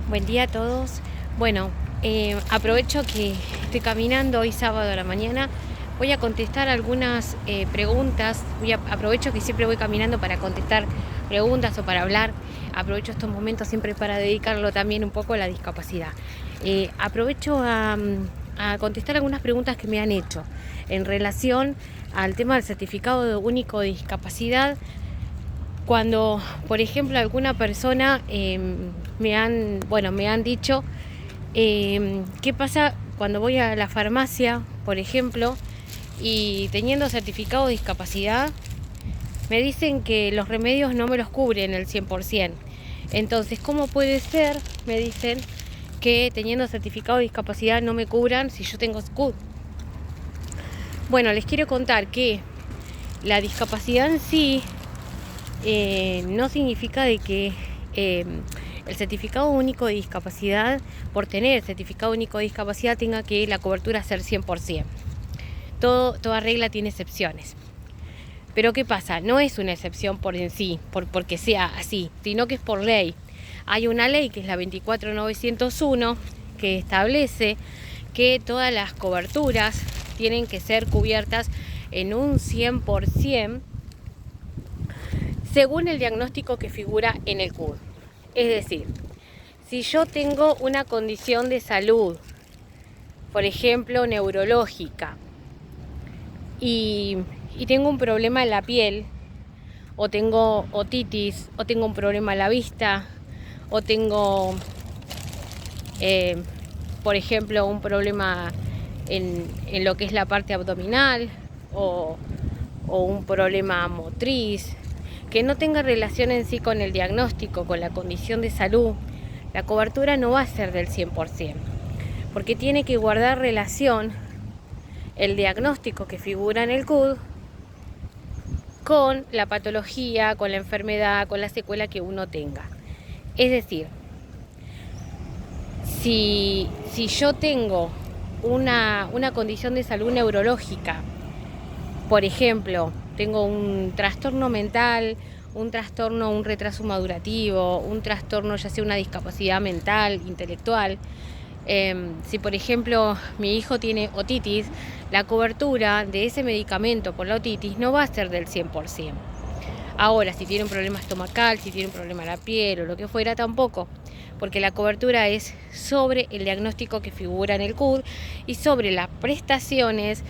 Buen día a todos. Bueno, aprovecho que estoy caminando hoy sábado a la mañana. Voy a contestar algunas preguntas. Aprovecho que siempre voy caminando para contestar preguntas o para hablar. Aprovecho estos momentos siempre para dedicarlo también un poco a la discapacidad. Aprovecho a contestar algunas preguntas que me han hecho en relación al tema del certificado único de discapacidad. Cuando, por ejemplo, alguna persona me han dicho qué pasa cuando voy a la farmacia, por ejemplo, y teniendo certificado de discapacidad, me dicen que los remedios no me los cubren el 100%. Entonces, ¿cómo puede ser, me dicen, que teniendo certificado de discapacidad no me cubran si yo tengo SCUD? Bueno, les quiero contar que la discapacidad en sí no significa de que el certificado único de discapacidad, por tener el certificado único de discapacidad, tenga que la cobertura ser 100%. Toda regla tiene excepciones. Pero ¿qué pasa? No es una excepción por en sí, porque sea así, sino que es por ley. Hay una ley que es la 24901 que establece que todas las coberturas tienen que ser cubiertas en un 100% según el diagnóstico que figura en el CUD. Es decir, si yo tengo una condición de salud, por ejemplo, neurológica, y tengo un problema en la piel, o tengo otitis, o tengo un problema en la vista, o tengo, por ejemplo, un problema en lo que es la parte abdominal, o un problema motriz, que no tenga relación en sí con el diagnóstico, con la condición de salud, la cobertura no va a ser del 100%, porque tiene que guardar relación el diagnóstico que figura en el CUD con la patología, con la enfermedad, con la secuela que uno tenga. Es decir, si yo tengo una condición de salud neurológica, por ejemplo, tengo un trastorno mental, un retraso madurativo, un trastorno, ya sea una discapacidad mental, intelectual. Si por ejemplo mi hijo tiene otitis, la cobertura de ese medicamento por la otitis no va a ser del 100%. Ahora, si tiene un problema estomacal, si tiene un problema en la piel o lo que fuera, tampoco, porque la cobertura es sobre el diagnóstico que figura en el CUD y sobre las prestaciones,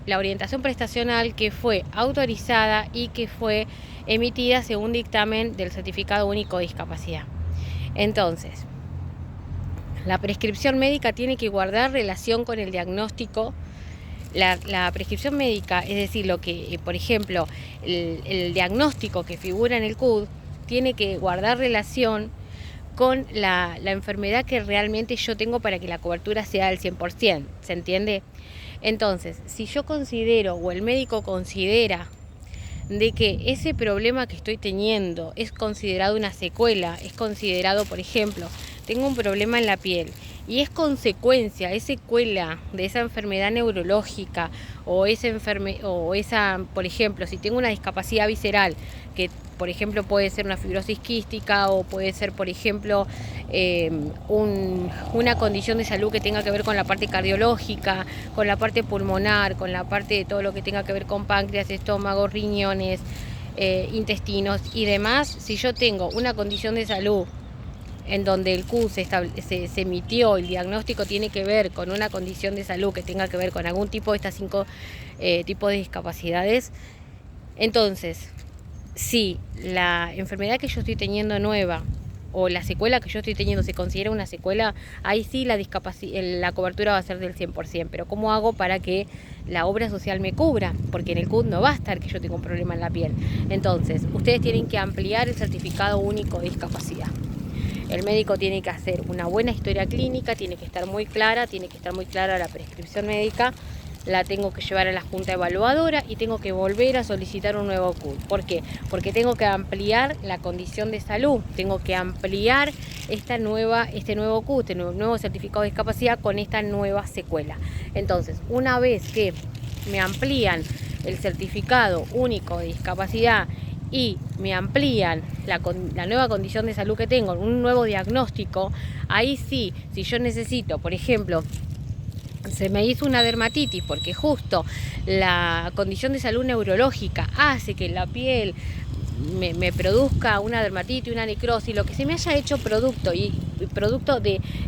la orientación prestacional que fue autorizada y que fue emitida según dictamen del Certificado Único de Discapacidad. Entonces, la prescripción médica tiene que guardar relación con el diagnóstico. La prescripción médica, es decir, lo que, por ejemplo, el diagnóstico que figura en el CUD tiene que guardar relación con la enfermedad que realmente yo tengo para que la cobertura sea del 100%, ¿se entiende? Entonces, si yo considero o el médico considera de que ese problema que estoy teniendo es considerado una secuela, es considerado, por ejemplo, tengo un problema en la piel y es consecuencia, es secuela de esa enfermedad neurológica o esa, por ejemplo, si tengo una discapacidad visceral, que por ejemplo puede ser una fibrosis quística o puede ser, por ejemplo, una condición de salud que tenga que ver con la parte cardiológica, con la parte pulmonar, con la parte de todo lo que tenga que ver con páncreas, estómago, riñones, intestinos y demás. Si yo tengo una condición de salud en donde el CUD se emitió, el diagnóstico tiene que ver con una condición de salud que tenga que ver con algún tipo de estas 5 tipos de discapacidades, entonces, si la enfermedad que yo estoy teniendo nueva o la secuela que yo estoy teniendo se considera una secuela, ahí sí la cobertura va a ser del 100%. Pero ¿cómo hago para que la obra social me cubra? Porque en el CUD no va a estar que yo tengo un problema en la piel. Entonces, ustedes tienen que ampliar el certificado único de discapacidad. El médico tiene que hacer una buena historia clínica, tiene que estar muy clara la prescripción médica, la tengo que llevar a la junta evaluadora y tengo que volver a solicitar un nuevo CUD. ¿Por qué? Porque tengo que ampliar la condición de salud, tengo que ampliar este nuevo CUD, este nuevo certificado de discapacidad con esta nueva secuela. Entonces, una vez que me amplían el certificado único de discapacidad y me amplían la nueva condición de salud que tengo, un nuevo diagnóstico, ahí sí, si yo necesito, por ejemplo, se me hizo una dermatitis porque justo la condición de salud neurológica hace que la piel me produzca una dermatitis, una necrosis, lo que se me haya hecho producto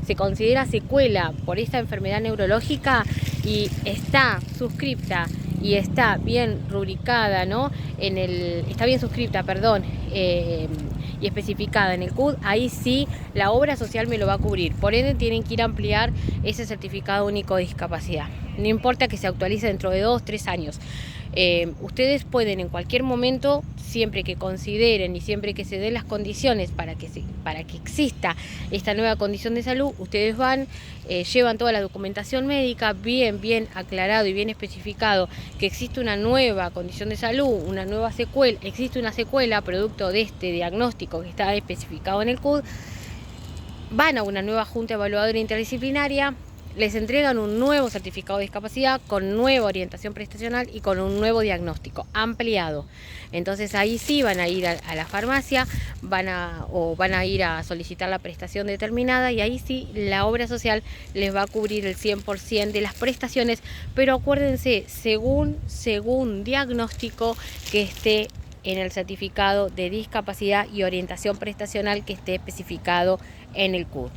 se considera secuela por esta enfermedad neurológica y está suscripta y está bien rubricada, ¿no? Está bien suscripta, perdón, y especificada en el CUD, ahí sí la obra social me lo va a cubrir. Por ende tienen que ir a ampliar ese certificado único de discapacidad. No importa que se actualice dentro de 2 o 3 años. Ustedes pueden en cualquier momento, siempre que consideren y siempre que se den las condiciones para que exista esta nueva condición de salud, ustedes van, llevan toda la documentación médica bien aclarado y bien especificado que existe una nueva condición de salud, una nueva secuela, existe una secuela producto de este diagnóstico que está especificado en el CUD, van a una nueva junta evaluadora interdisciplinaria, les entregan un nuevo certificado de discapacidad con nueva orientación prestacional y con un nuevo diagnóstico ampliado. Entonces ahí sí van a ir a la farmacia, van a ir a solicitar la prestación determinada y ahí sí la obra social les va a cubrir el 100% de las prestaciones, pero acuérdense, según diagnóstico que esté en el certificado de discapacidad y orientación prestacional que esté especificado en el CUD.